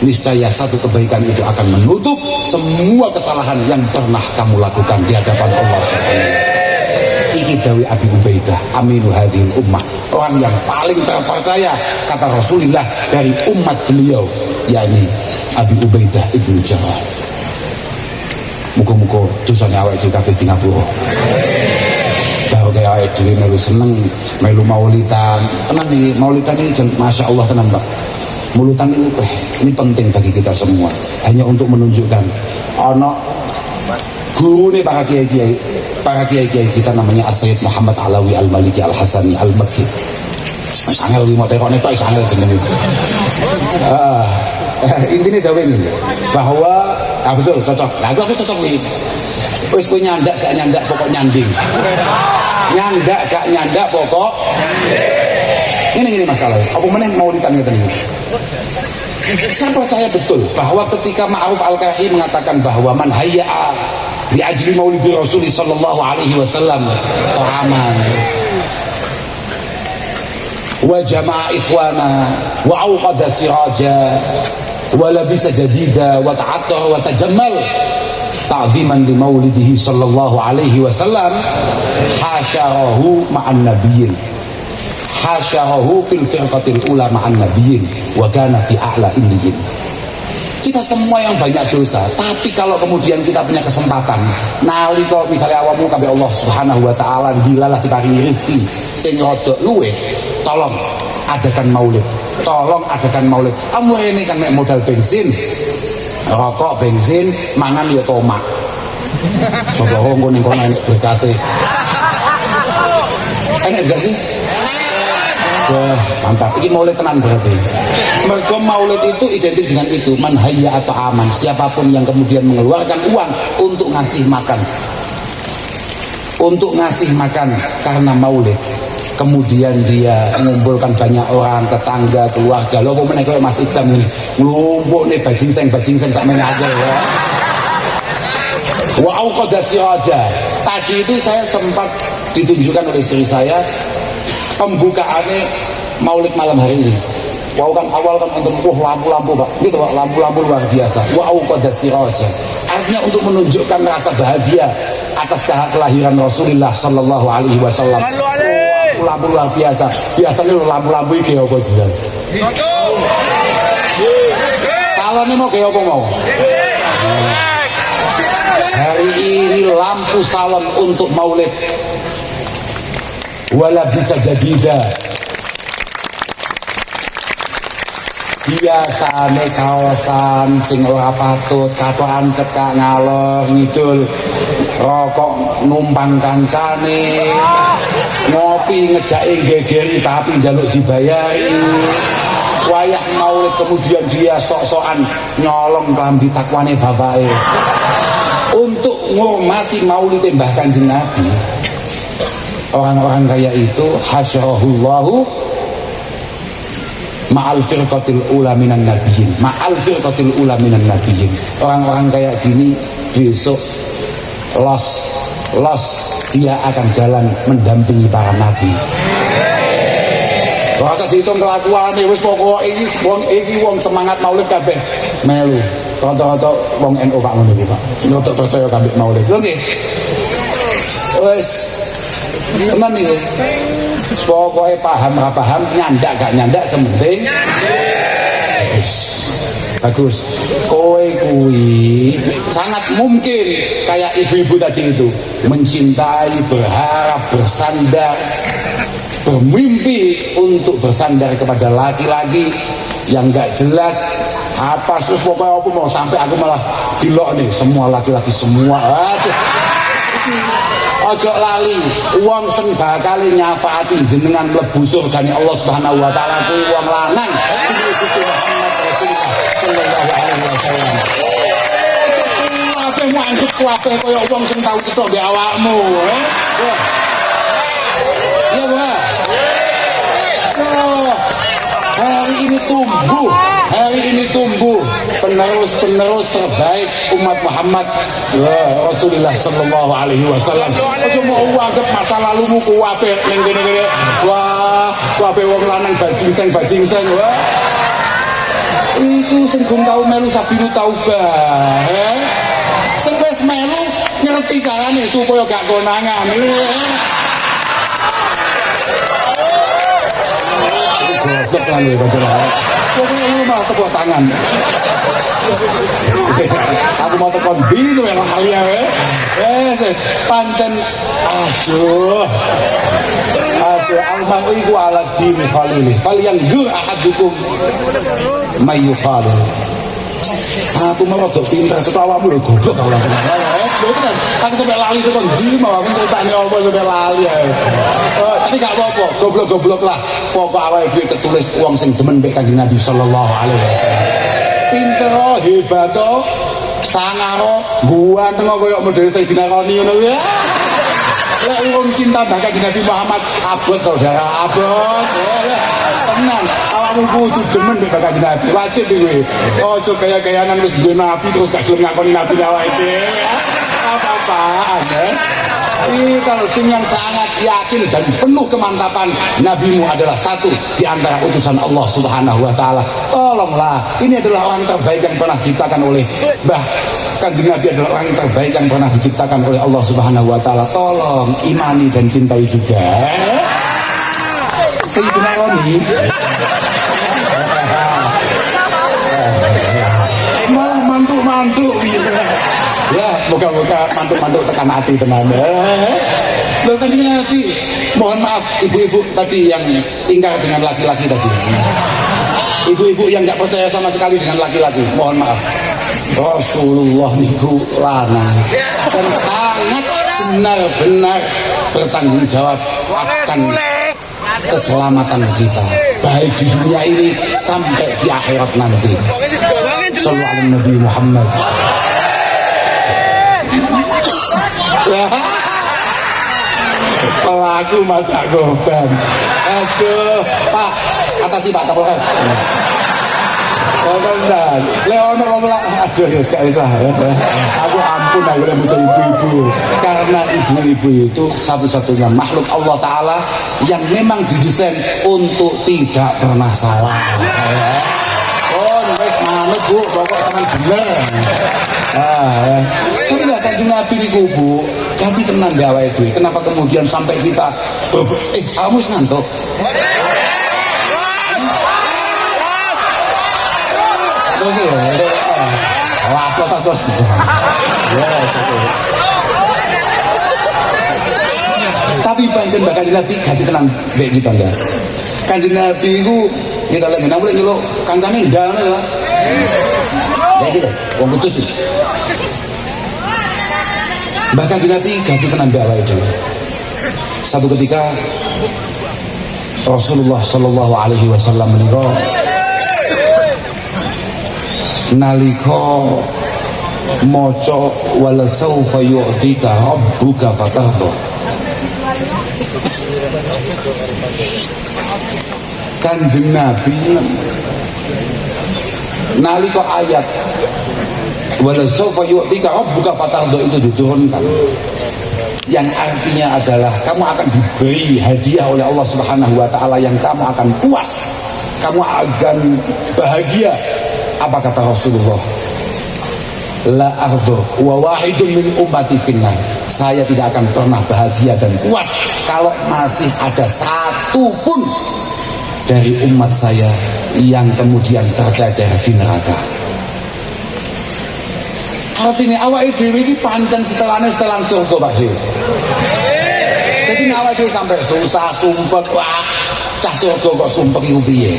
Speaker 1: niscaya satu kebaikan itu akan menutup semua kesalahan yang pernah kamu lakukan di hadapan Allah Subhanahu. Iki dawi Abi Ubaidah aminu hadhil ummah, orang yang paling terpercaya kata Rasulullah dari umat beliau, yakni Abi Ubaidah Ibnu Jarrah. Muga-muga dosane awake dhewe kabeh di ngapura. awake dhewe melu seneng, melu maulidan. Tenan iki maulidan iki masya Allah tenan, Pak. Mulutan itu ini penting bagi kita semua. Hanya untuk menunjukkan ana guru nih para kiai kita namanya As-Sayyid Muhammad Alawi Al-Maliki Al-Hasani Al-Makki. Sangel iki mote kok netok sangel jenenge. Intinya dawe ini bahwa betul cocok. Lah aku cocok nih. Wis kowe nyandak gak nyandak pokok nyanding. Nyandak gak nyandak pokok nyanding. Ini masalah. Apa meneh maulidan ngeten iki. Saya percaya betul bahwa ketika Ma'ruf Al-Karhi mengatakan bahwa man hayya'a li ajli maulidi Rasulullah sallallahu alaihi wasallam ta'aman wa jama'a ikhwana wa awqada siraja wa labisa jadida wa ta'attar wa tajammal ta'ziman li maulidihi sallallahu alaihi wasallam hasyarahu ma'an nabiyyin hasyarahu fil firqatil ula ma'an nabiyyin wa kana fi a'la illiyin. Kita semua yang banyak dosa, tapi kalau kemudian kita punya kesempatan nalika misalnya awamu kabeh Allah Subhanahu wa taala dilalah diparingi rezeki sing rodok luwe, tolong adakan maulid. Tolong adakan maulid. Kamu ini kan modal bensin, rokok, bensin, mangan ya tomak. Coba nggo ning kono enek berkate. Enek enggak sih? Wah, mantap. Ini maulid tenan berarti. Mergo maulid itu identik dengan itu, man hayya atau aman. Siapapun yang kemudian mengeluarkan uang untuk ngasih makan. Untuk ngasih makan karena maulid. Kemudian dia mengumpulkan banyak orang, tetangga, keluarga. Lho kok meneh koyo Mas Idam ini. Nglumpuk nih bajingseng sakmene aja ya. Wa auqada siraja. Tadi itu saya sempat ditunjukkan oleh istri saya pembukaannya maulid malam hari ini. Wow kan awal kan untuk lampu-lampu Pak, gitu Pak, lampu-lampu luar biasa. Wa auqada siraja. Artinya untuk menunjukkan rasa bahagia atas kelahiran Rasulullah sallallahu alaihi wasallam. Lampu luar biasa. Biasanya lampu-lampu iki apa sih? Salone mau kayak apa mau? Hari ini lampu salon untuk maulid. Wala bisa jadida. Biasane kaosan sing ora patut, katokan cekak ngalor ngidul, rokok numpang kancane, ngopi ngejake gegeri tapi njaluk dibayari. Wayah maulid kemudian dia sok-sokan nyolong klambi takwane bapake. Untuk menghormati maulid Mbah Kanjeng Nabi. Orang-orang kaya itu hasyarahullahu ma'al firqatil ula minan nabiyyin, ma'al firqatil ula minan nabiyyin. Orang-orang kayak gini besok los dia akan jalan mendampingi para nabi. Ora usah dihitung kelakuane, wis pokok iki wong semangat maulid kabeh melu. Tonton-tonton wong NU Pak ngono iki Pak. Sing tok percaya kabeh maulid. Lho nggih. Wis tenan nih, pokoknya paham nggak paham, nyandak gak nyandak, sementing bagus. Kowe kui sangat mungkin kayak ibu-ibu tadi itu mencintai, berharap, bersandar, bermimpi untuk bersandar kepada laki-laki yang gak jelas apa sus pokoknya aku mau sampai aku malah gilok nih semua laki-laki semua. Aduh. Ojo lali wong sing bakal nyafaati jenengan mlebu surgane Allah Subhanahu wa taala kuwi wong lanang jenenge Gusti Muhammad Rasulullah sallallahu alaihi wasallam. Kabeh mangkut kabeh kaya wong sing tau ketok mbek awakmu, Iya, Pak. Hari ini tumbuh penerus terbaik umat Muhammad Rasulullah sallallahu alaihi wasallam. Aja mau anggap masa lalumu kuwabe ning kene-kene. Wah, kuwabe wong lanang bajingseng. Wah. Itu sing gum tau melu sabilu taubah, Sing wis melu ngerti carane supaya gak konangan. Goblok lan ya panjenengan. Pokoknya lu malah tepuk tangan. Aku mau telepon bis wae lali ya. Wes pancen aduh. Aduh al-mar'u iku ala dini khalili. Fal yang gur ahadukum mayu khalil. Aku mau rodok pinter cetok awakmu lho goblok kau langsung. Lho tenan, aku sampe lali tekan ndi mau aku ceritane apa sampe lali ae. Tapi gak apa-apa, goblok-goblok lah. Pokok awake dhewe ketulis wong sing demen mek Kanjeng Nabi sallallahu alaihi wasallam. Pinter hebat to. Sangaro guanteng koyo model Sayyidina Roni ngono ya. Lek wong cinta bakal Nabi Muhammad abot saudara abot. Tenang, awakmu kudu demen mek bakal Nabi. Wajib iki. Ojo gaya-gayanan wis duwe nabi terus gak gelem ngakoni nabi awake dhewe. Apa-apaan ya. Kita dengan sangat yakin dan penuh kemantapan nabimu adalah satu di antara utusan Allah Subhanahu wa taala. Tolonglah, ini adalah orang terbaik yang pernah diciptakan oleh Kanjeng Nabi adalah orang yang terbaik yang pernah diciptakan oleh Allah Subhanahu wa taala. Tolong imani dan cintai juga Sayyidina Roni. Malah mantuk-mantuk gitu. Ya, moga-moga mantuk-mantuk tekan hati teman. Loh Kanjeng Nabi, mohon maaf ibu-ibu tadi yang ingkar dengan laki-laki tadi. Ibu-ibu yang nggak percaya sama sekali dengan laki-laki, mohon maaf. Rasulullah niku lanang dan sangat benar-benar bertanggung jawab akan keselamatan kita baik di dunia ini sampai di akhirat nanti. Sallallahu alaihi Nabi Muhammad. Pelaku macak goban. Aduh, Pak, atasi Pak Kapolres. Komandan, Leono ngomong, aduh ya gak usah. Aku ampun aku udah musuh ibu-ibu. Karena ibu-ibu itu satu-satunya makhluk Allah Ta'ala yang memang didesain untuk tidak pernah salah. Oh, wes manut Bu, pokok sama bener. Tapi nggak Kanjeng Nabi di kubu, ganti tenan gawe itu. Kenapa kemudian sampai kita kamu ngantuk? Terus ya, was. Tapi pancen bakal Nabi ganti tenan mbek kita enggak. Kanjeng Nabi itu kita lagi nang boleh nyeluk kancane ndang ya. Ya gitu, wong kutus sih. Bahkan Nabi ganti tenan mbek awake dhewe. Satu ketika Rasulullah sallallahu alaihi wasallam menika nalika maca wala saufa yu'tika rabbuka fatarda. Kanjeng Nabi nalika ayat wala saufa yu'tika rabbuka fatarda itu diturunkan, yang artinya adalah kamu akan diberi hadiah oleh Allah Subhanahu wa taala yang kamu akan puas, kamu akan bahagia. Apa kata Rasulullah? La ardo wa wahidun min ummati finnar. Saya tidak akan pernah bahagia dan puas kalau masih ada satu pun dari umat saya yang kemudian tercecer di neraka. Artinya awake dhewe iki pancen setelane setelan surga Pak Dewi. Jadi awake dhewe sampai susah sumpek, wah cah surga kok sumpek iku piye?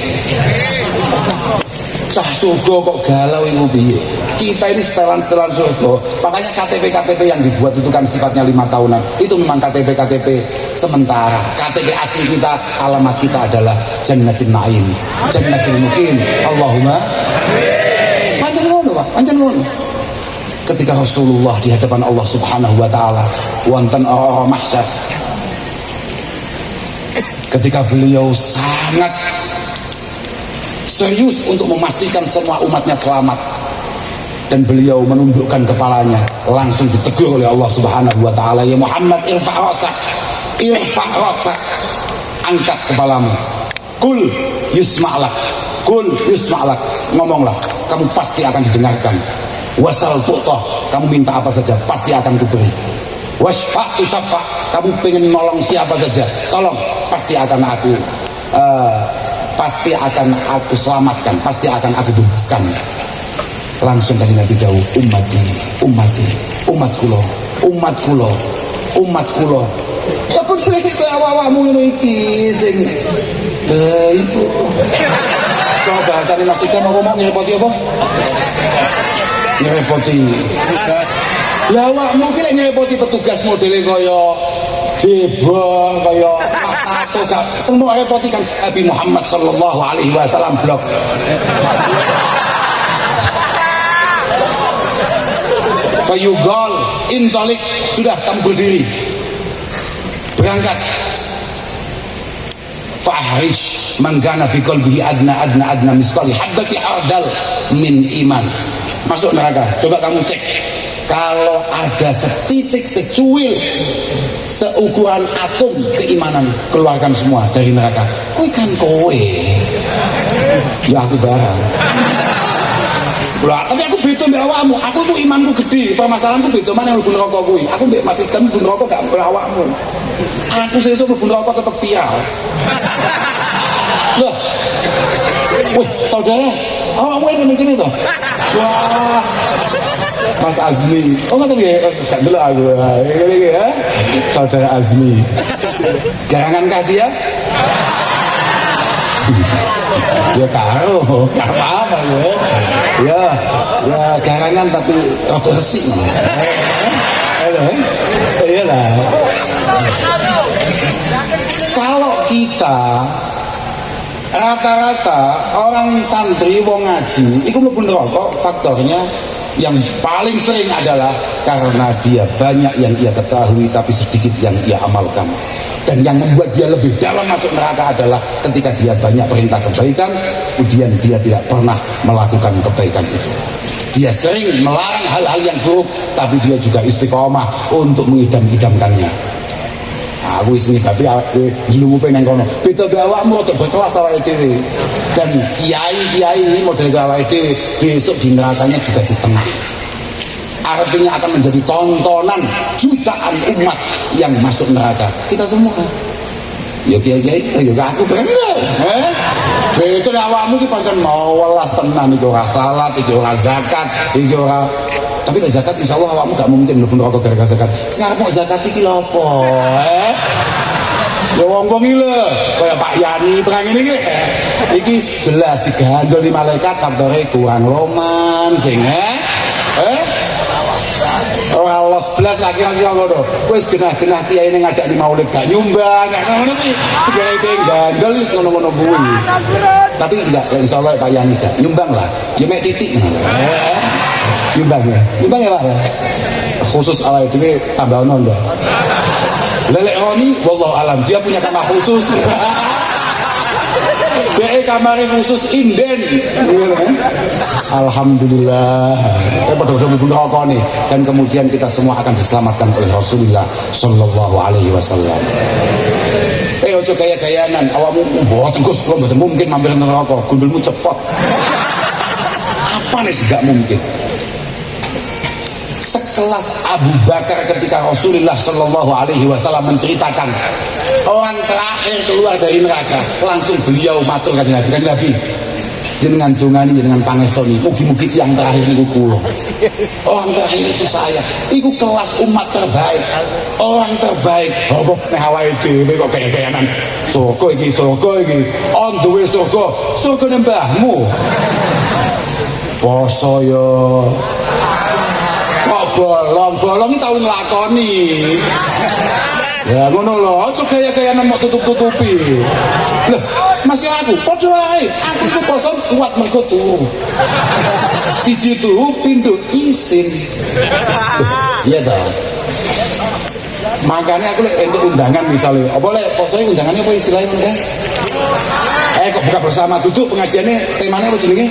Speaker 1: Cah surga kok galau iku piye? Kita ini setelan-setelan surga. Makanya KTP yang dibuat itu kan sifatnya 5 tahunan. Itu memang KTP sementara. KTP asli kita, alamat kita adalah Jannatin Naim, Jannatul Muqim. Allahumma pancen ngono Pak, pancen ngono. Ketika Rasulullah di hadapan Allah Subhanahu wa taala wonten orang mahsyar, ketika beliau sangat serius untuk memastikan semua umatnya selamat dan beliau menundukkan kepalanya, langsung ditegur oleh Allah Subhanahu wa taala, ya Muhammad irfa' ra'sak, angkat kepalamu, kul yusma'lak, ngomonglah, kamu pasti akan didengarkan. Wasal tu'tah, kamu minta apa saja pasti akan kuberi. Wasfa' tusyaffa', kamu pengen nolong siapa saja, tolong pasti akan aku pasti akan aku selamatkan, pasti akan aku bebaskan. Langsung tadi Nabi dawuh, ummati, ummati, umat kulo, umat kulo, umat kulo. Ya pun lagi ke awak-awakmu ngono iki sing ibu. Coba bahasane Mas Ika mau ngomong ngerepoti apa? Ngerepoti. Lah awakmu ki lek ngerepoti petugas modele kaya jebol kaya tato gak semua repoti kan Nabi Muhammad sallallahu alaihi wasallam blok. Fayugal intolik, sudah kamu berdiri berangkat. Fahrij manggana fi qalbihi adna misqali habbati ardal min iman, masuk neraka. Coba kamu cek, kalau ada setitik secuil seukuran atom keimanan, keluarkan semua dari neraka. Kowe kan kowe, ya aku barang. Lah, tapi aku beda mbek awakmu. Aku tuh imanku gede. Permasalahanku beda mana yang mlebu neraka kuwi. Aku mbek Mas Ikam mlebu neraka gak mbek awakmu. Aku sesuk mlebu neraka tetep viral. Loh. Wih, saudara, awakmu yang ngene to? Wah. Mas Azmi. Oh, ngoten nggih, gak delok aku. Ngene iki ya. Saudara Azmi. Garangankah dia? Ya karo, gak apa-apa ya. Ya garangan tapi rada resik. Iya lah. Kalau kita rata-rata orang santri wong ngaji iku mlebu neraka, faktornya yang paling sering adalah karena dia banyak yang ia ketahui tapi sedikit yang ia amalkan. Dan yang membuat dia lebih dalam masuk neraka adalah ketika dia banyak perintah kebaikan, kemudian dia tidak pernah melakukan kebaikan itu. Dia sering melarang hal-hal yang buruk, tapi dia juga istiqomah untuk mengidam-idamkannya. Aku wis nyebabi awake njlumupe nang kono. Beda be awakmu rada berkelas awake dhewe. Dan kiai-kiai model awake dhewe besok di nerakanya juga di tengah. Artinya akan menjadi tontonan jutaan umat yang masuk neraka. Kita semua. Ya kiai-kiai, ya aku berani. Betul awakmu ki pancen mau welas tenan iki ora salat, iki ora zakat, iki ora. Tapi nek zakat insyaallah awakmu gak mungkin mlebu neraka gara-gara zakat. Sing arep mau zakat iki lho apa? Ya wong-wong iki lho, kaya Pak Yani perang ini iki jelas digandoli malaikat faktore kurang loman sing ora los blas lagi ngono. Wis genah-genah kiai ning ngadani maulid gak nyumbang, nek ngono kuwi segala itu gandol wis ngono-ngono kuwi. Tapi enggak, insyaallah Pak Yani gak nyumbang lah. Ya mek titik ngono. Nyumbang ya. Nyumbang ya Pak. Khusus ala itu tambah ono ndak. Lelek Roni wallahu alam, dia punya kamar khusus. Dia kamar khusus inden. Alhamdulillah. Pada mlebu neraka nih, dan kemudian kita semua akan diselamatkan oleh Rasulullah sallallahu alaihi wasallam. Ojo gaya-gayanan, awakmu mboten Gus, kula mboten mungkin mampir neraka, gundulmu cepot. Apa nih gak mungkin? Sekelas Abu Bakar ketika Rasulullah sallallahu alaihi wasallam menceritakan orang terakhir keluar dari neraka, langsung beliau matur kanjeng Nabi, jenengan dongani jenengan pangestoni mugi-mugi yang terakhir niku kula. Orang terakhir itu saya. Iku kelas umat terbaik. Orang terbaik. Apa nek awake dhewe kok kaya-kayanan. Surga iki, on the way surga. Surga mbahmu. Poso yo. Kok bolong iki tau nglakoni. Ya ngono lho, aja gaya-gayanan mau tutup-tutupi. Loh, masih aku, padha ae. Aku iku poso kuat mergo turu. Siji turu pindho isin. Iya ta. Makanya aku lek entuk undangan misalnya, apa lek posoe undangannya apa istilahnya kan? Kok buka bersama duduk pengajiannya temanya apa jenenge?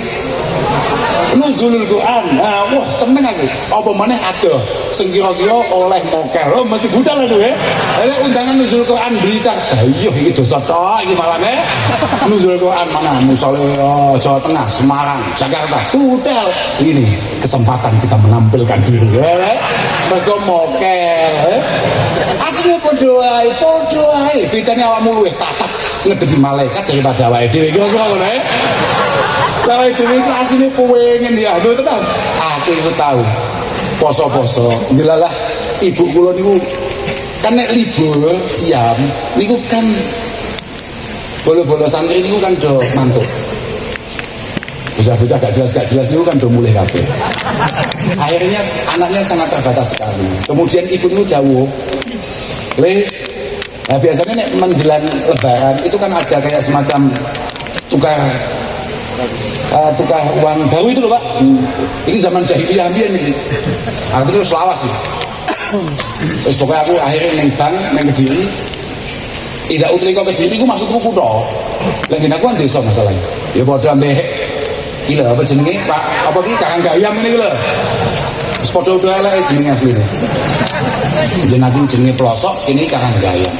Speaker 1: Nuzulul Quran. Nah, wah seneng aku. Apa maneh ada sing kira-kira oleh mokel. Oh mesti budal itu ya. Lek undangan nuzul Quran berita. Iya iki dosa tok iki malane. Nuzul Quran mana? Misale Jawa Tengah, Semarang, Jakarta. Budal. Ini kesempatan kita menampilkan diri. Mergo mokel. Asline padha ae. Bedane awakmu luwih tatap ngedepi malaikat daripada awake dhewe kira-kira ngono ya. Lah awake dhewe iki asline pengen ya lho tenan. Aku iku tahu poso-poso ndelalah ibu kula niku kan nek libur siam niku kan bolo-bolo santri niku kan do mantuk. Bocah-bocah gak jelas niku kan do mulih kabeh. Akhirnya anaknya sangat terbatas sekali. Kemudian ibu niku dawuh, "Le, nah biasanya nek menjelang lebaran itu kan ada kayak semacam tukar uang baru itu loh Pak. Ini zaman jahiliyah mbiyen iki. Aku itu selawas sih. Terus pokoknya aku akhirnya neng bank, neng Kediri. Tidak utri kok Kediri, aku maksudku kutho. Lagi aku kan desa masalahnya. Ya padha ambek gila apa jenenge Pak? Apa ki Karanggayam ini lho. Wis padha udah elek jenenge asline. Yen aku jenenge Pelosok, ini Karanggayam.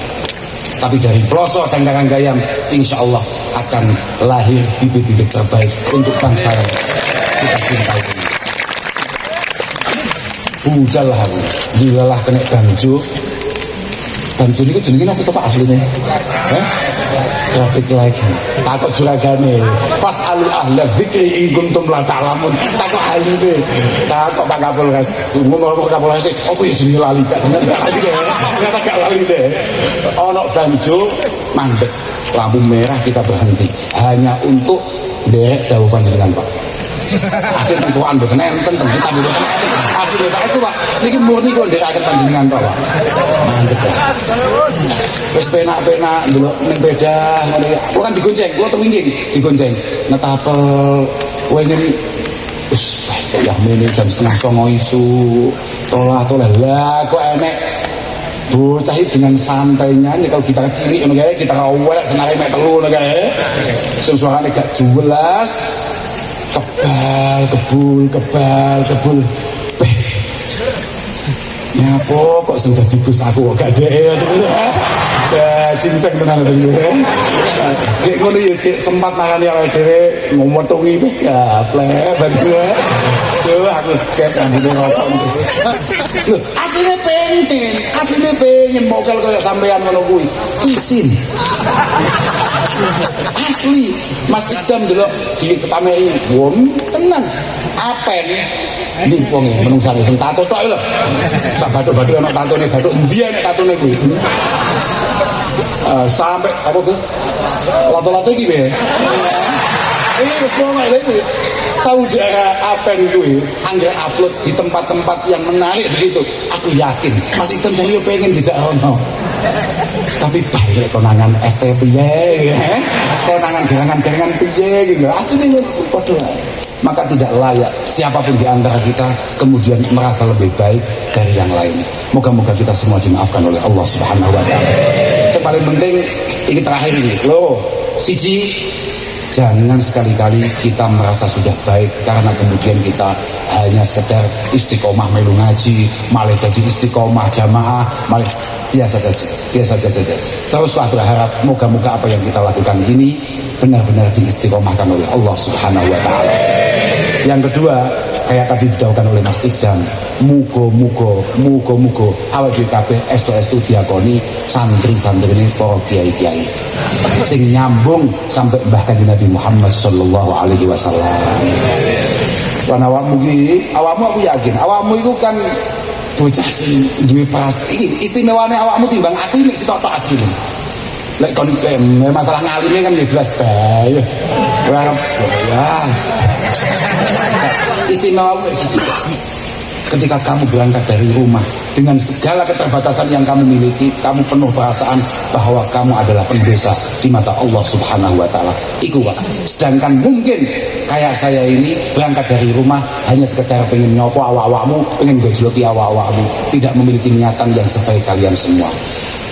Speaker 1: Tapi dari Pelosok dan Karanggayam insya Allah akan lahir bibit-bibit terbaik untuk bangsa yang kita cintai ini. Budal lah aku, dilalah kena banjo ini jenengin apa Pak aslinya? Traffic light. Takut juragane fas'alu ahla dzikri in kuntum la ta'lamun. Takut ahline. Takut Pak Kapolres. Ngomong Kapolres, apa ya jenenge lali Kak? Ternyata gak lali deh. Ono banjo mandek. Lampu merah kita berhenti hanya untuk derek dawuh panjenengan Pak. Asli tentuan boten enten teng kita boten enten. Asli itu Pak. Niki murni kok nderekaken panjenengan Pak. Mantep Pak. Wis penak-penak ndelok ning beda ngene. Kulo kan digonceng, kulo teng wingging digonceng. Ngetapel wengen wis ya mene jam 8:30 isu. Tolah-tolah lah kok enek bocah dengan santainya ini kalau kita cilik ngono kae kita awek senare mek telu ngono kae. Sing suarane gak jelas. Kebal. Nyapa kok sing dadi Gus aku kok gak dhewe ya cincang tenan iki. Dek ngono ya cek sempat nangani awake dhewe ngomotongi gaplek bantu ya. So aku skep ambune rokok. Lho, asline pengen mokel koyo sampean ngono kuwi. Isin. Asli Mas Ikdam delok di Ketameri wong tenan apen ndi wonge menungsane sing tato tok lho sak bathuk-bathuk ana tatone bathuk endi nek tatone kuwi sampai apa Gus lato-lato iki piye wis pokoke lha kuwi saudara apen kuwi angger upload di tempat-tempat yang menarik begitu aku yakin Mas Ikdam jane yo pengen dijak ono. Tapi baik konangan ST piye konangan gerangan piye gitu aslinya padha. Maka tidak layak siapapun di antara kita kemudian merasa lebih baik dari yang lain. Moga-moga kita semua dimaafkan oleh Allah Subhanahu wa taala. Yang paling penting ini terakhir ini loh siji, jangan sekali-kali kita merasa sudah baik karena kemudian kita hanya sekedar istiqomah melu ngaji, malah jadi istiqomah jamaah, malah biasa saja. Teruslah berharap moga-moga apa yang kita lakukan ini benar-benar diistiqomahkan oleh Allah Subhanahu wa taala. Yang kedua, kayak tadi didhawuhkan oleh Mas Ikdam, muga-muga awake dhewe kabeh estu diakoni santri-santrine para kiai-kiai sing nyambung sampai Mbah Kanjeng Nabi Muhammad sallallahu alaihi wasallam. Lan awakmu aku yakin awakmu iku kan bocah sing duwe iki istimewane awakmu timbang aku iki sitok asline. Lek kon masalah ngalime kan ya jelas bae. Wah, jelas. Istimewa siji. Ketika kamu berangkat dari rumah dengan segala keterbatasan yang kamu miliki, kamu penuh perasaan bahwa kamu adalah pendesa di mata Allah Subhanahu wa taala. Iku Pak. Sedangkan mungkin kayak saya ini berangkat dari rumah hanya sekedar pengen nyopo awak-awakmu, pengen gojloki awak-awakmu, tidak memiliki niatan yang sebaik kalian semua.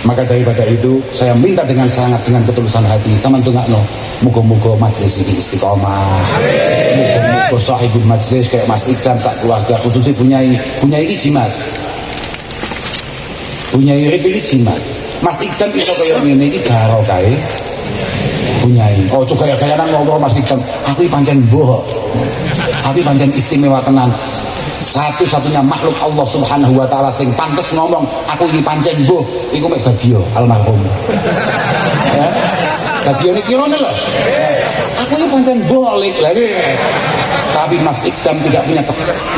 Speaker 1: Maka daripada itu saya minta dengan sangat dengan ketulusan hati sama tungakno muga-muga majelis ini istiqomah. Muga-muga sahibul majelis kayak Mas Ikdam sak keluarga khususnya punya ijimat. Punya itu ijimat. Mas Ikdam iso kaya ngene iki barokah punyai. Oh juga ya kayak ngomong Mas Ikdam, aku pancen mbuh. Aku pancen istimewa tenan. Satu-satunya makhluk Allah Subhanahu wa taala sing pantes ngomong aku ini pancen mbuh iku mek Bagio almarhum. Ya. Bagian iki ngono lho. Aku ini pancen boleh lagi. Tapi Mas Ikdam tidak punya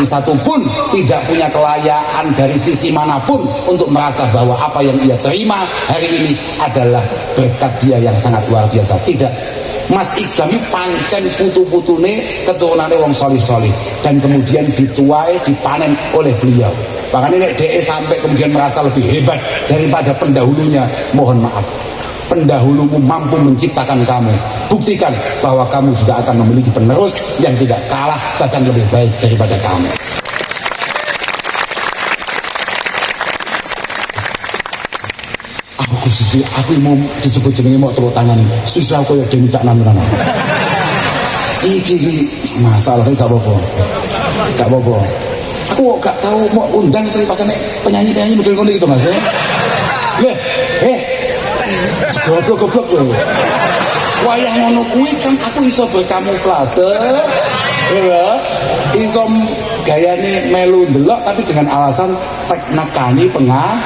Speaker 1: satu pun, tidak punya kelayaan dari sisi manapun untuk merasa bahwa apa yang ia terima hari ini adalah berkat dia yang sangat luar biasa. Tidak. Mas Ikdam ini pancen putu-putune keturunannya wong solih-solih dan kemudian dituai, dipanen oleh beliau. Bahkan ini DE sampai kemudian merasa lebih hebat daripada pendahulunya. Mohon maaf, pendahulumu mampu menciptakan kamu. Buktikan bahwa kamu juga akan memiliki penerus yang tidak kalah, bahkan lebih baik daripada kamu. Aku mau disebut jenenge mau tepuk tangan. Susah koyo dene cak nama-nama. Iki masalahnya gak apa-apa. Gak apa-apa. Aku gak tahu mau undang sering pasane penyanyi-penyanyi model ngono gitu Mas. Goblok lho. Wayah ngono kuwi kan aku iso berkamuflase. Ya, iso gayane melu ndelok tapi dengan alasan tek nekani pengah.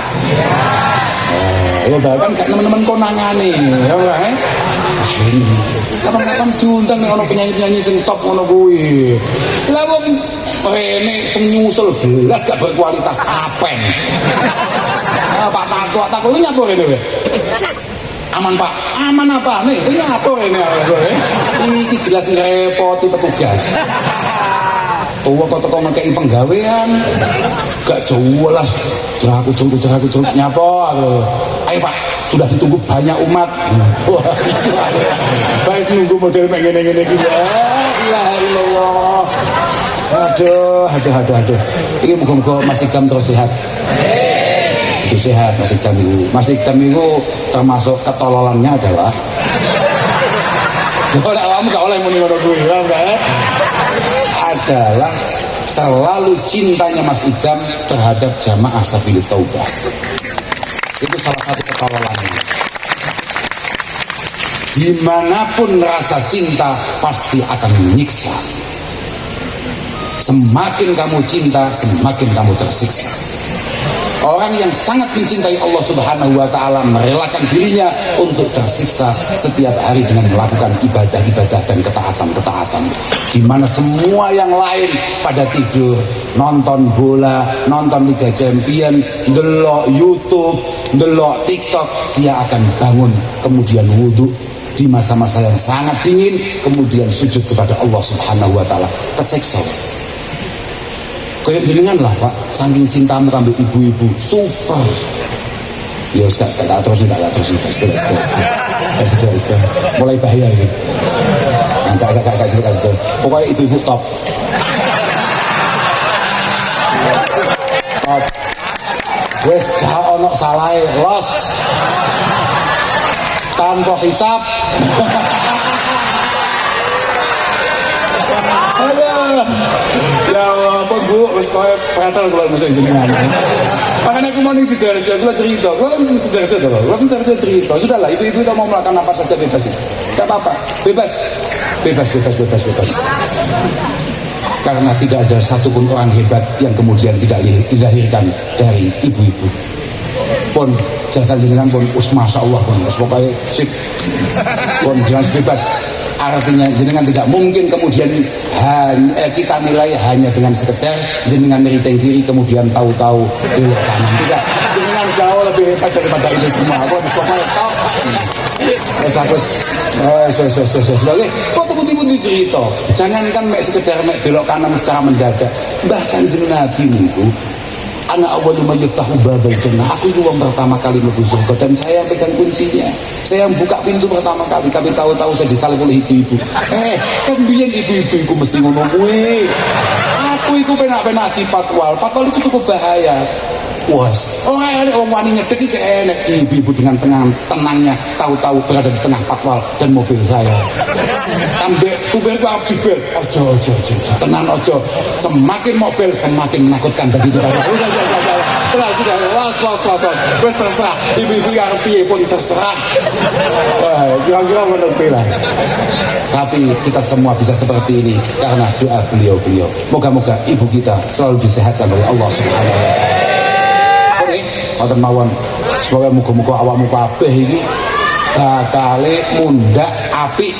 Speaker 1: Ya bahkan gak teman-teman konangane, ya ora kapan-kapan diundang nek ana penyanyi-penyanyi sing top ngono kuwi. Lah wong rene sing nyusul belas gak berkualitas apen. Pak Tato kuwi nyapa rene kowe? Aman Pak, aman apa nih? Ini apa ini? Ini jelas ngerepoti petugas. Tua kok teko ngekei penggawean, gak jelas. Aku tunggu nyapa aku. Ayo Pak, sudah ditunggu banyak umat. Wah, iya. Baik nunggu model ngene-ngene iki. La ilaha illallah. Aduh. Ini muga-muga Mas Ikdam terus sehat. Sehat Mas Ikdam itu termasuk ketololannya adalah kamu gak oleh muni ngono kuwi adalah terlalu cintanya Mas Ikdam terhadap jamaah Sabilit Taubah. Itu salah satu ketololannya. Dimanapun rasa cinta pasti akan menyiksa. Semakin kamu cinta, semakin kamu tersiksa. Orang yang sangat mencintai Allah Subhanahu wa Ta'ala merelakan dirinya untuk tersiksa setiap hari dengan melakukan ibadah-ibadah dan ketaatan-ketaatan, di mana semua yang lain pada tidur, nonton bola, nonton Liga Champion, delok YouTube, delok TikTok, dia akan bangun kemudian wudhu di masa-masa yang sangat dingin, kemudian sujud kepada Allah Subhanahu wa Ta'ala, keseksa. Kayak jenengan lah Pak, saking cintamu sampai ibu-ibu, super. Ya gak terus mulai bahaya ini. Gak pokoknya ibu-ibu top. Wes gak ono salah, los tanpa hisap. Ya apa Bu, wis kowe pretel kula mesti jenengan. Makanya aku mau ning Sidoarjo, kula cerita. Kula kan ning Sidoarjo to, kula ning Sidoarjo cerita. Sudahlah, ibu-ibu itu mau melakukan apa saja bebas. Enggak apa-apa, bebas. Karena tidak ada satupun orang hebat yang kemudian tidak dilahirkan dari ibu-ibu. Pun jasa jenengan pun masya Allah pun pokoknya sip. Pun jelas bebas. Artinya jenengan tidak mungkin kemudian kita nilai hanya dengan sekedar jenengan meriting kiri kemudian tahu-tahu belok kanan. Tidak, jenengan jauh lebih hebat daripada itu semua. Aku harus pokoknya top. Oke, kok putih-putih cerita. Jangankan sekedar belok kanan secara mendadak. Bahkan jenengan Nabi niku ana awwalu man yaftahu babal jannah. Aku itu yang pertama kali mlebu surga dan saya yang pegang kuncinya. Saya yang buka pintu pertama kali, tapi tahu-tahu saya disalib oleh ibu-ibu. Kan biyen ibu-ibu iku mesti ngono kuwi. Aku iku penak-penak di patwal. Patwal itu cukup bahaya. Was, orang wani ngedek iki enek ibu-ibu dengan tenangnya tahu-tahu berada di tengah patwal dan mobil saya. Kambe supirku abdi bel. Ojo. Tenan ojo. Semakin mobil semakin menakutkan bagi kita. Sudah. Los. Wes terserah. Ibu-ibu yang piye pun terserah. Kira-kira menurut lah. Tapi kita semua bisa seperti ini karena doa beliau-beliau. Moga-moga ibu kita selalu disehatkan oleh Allah Subhanahu wa Ta'ala. Ngoten mawon. Semoga muga-muga awakmu kabeh iki bakale mundak apik,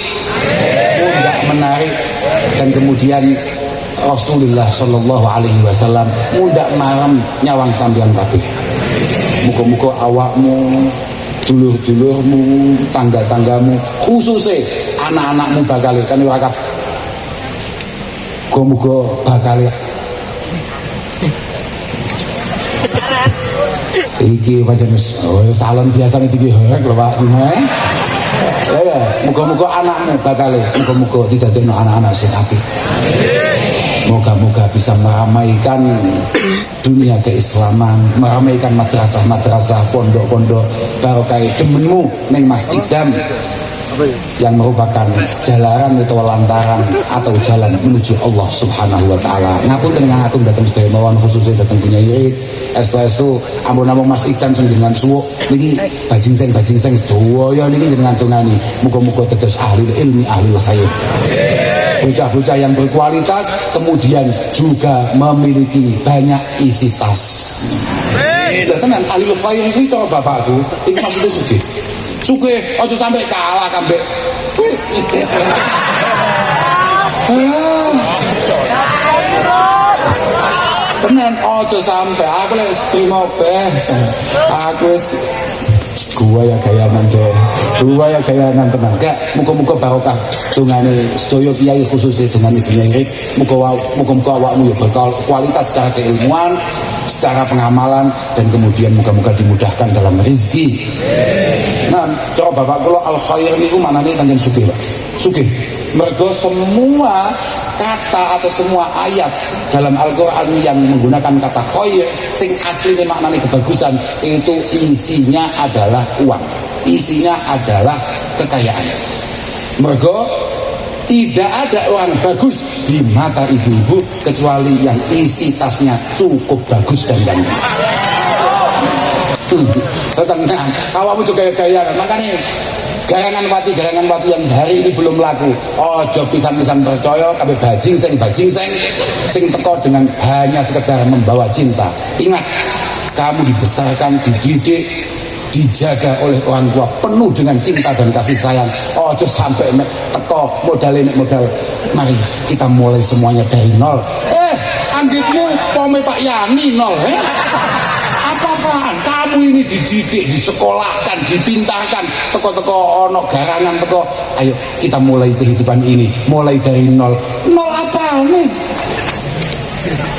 Speaker 1: mundak menarik, dan kemudian Rasulullah Shallallahu Alaihi Wasallam mundak marem nyawang sampeyan kabeh. Muga-muga awakmu, dulur-dulurmu, tangga-tanggamu, khususnya anak-anakmu bakal kan ora kabeh. Muga-muga bakal iki pancen salon biasa iki horek lho Pak. Ya, muga-muga anakmu bakal muga-muga didadekno anak-anak sing apik. Moga-moga bisa meramaikan dunia keislaman, meramaikan madrasah-madrasah, pondok-pondok barokah demenmu neng Mas Idam yang merupakan jalaran atau lantaran atau jalan menuju Allah Subhanahu wa taala. Ngapun dengan aku datang sedaya mawon khususnya datang punya Irit. Estu ampun-ampun Mas Idam sing dengan suwuk niki bajing seng sedaya niki dengan tungani. Muga-muga dados ahli ilmi, ahli khair. Bocah-bocah yang berkualitas kemudian juga memiliki banyak isi tas. Lah tenan ahli khair iki cara bapakku iki maksudnya sugih aja sampai kalah kambek. Tenan aja sampai aku lek trimo bes. Aku wis gua ya gayangan tenan. Kak, muga-muga barokah dongane sedaya kiai khususnya dongane Irit. Muga-muga awakmu ya berkualitas secara keilmuan, secara pengamalan, dan kemudian muga-muga dimudahkan dalam rezeki. Nah, coba bapak kula al khair niku manane tanjen sugih, Pak. Sugih. Mergo semua kata atau semua ayat dalam Al-Qur'an yang menggunakan kata khair sing aslinya maknanya kebagusan itu isinya adalah uang, isinya adalah kekayaan. Mergo tidak ada orang bagus di mata ibu-ibu kecuali yang isi tasnya cukup bagus dan ganteng. Tenang, awakmu juga gaya, makanya garangan wati yang hari ini belum laku. Ojo pisan-pisan percaya kabeh bajing sing teko dengan hanya sekedar membawa cinta. Ingat, kamu dibesarkan, dididik, dijaga oleh orang tua penuh dengan cinta dan kasih sayang. Ojo sampai teko modal mari kita mulai semuanya dari nol. Anggitmu pome Pak Yani nol. Apa-apaan kamu ini dididik, disekolahkan, dipintahkan, teko ono garangan teko. Ayo kita mulai kehidupan ini mulai dari nol apa nih?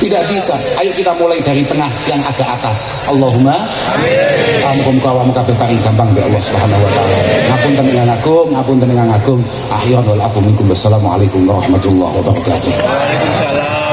Speaker 1: Tidak bisa. Ayo kita mulai dari tengah yang agak atas. Allahumma amin. Muga-muga paling gampang be Allah Subhanahu wa taala. Ngapun tenengan agung. Ahyan wal afu minkum. Wassalamualaikum warahmatullahi wabarakatuh.
Speaker 3: Waalaikumsalam.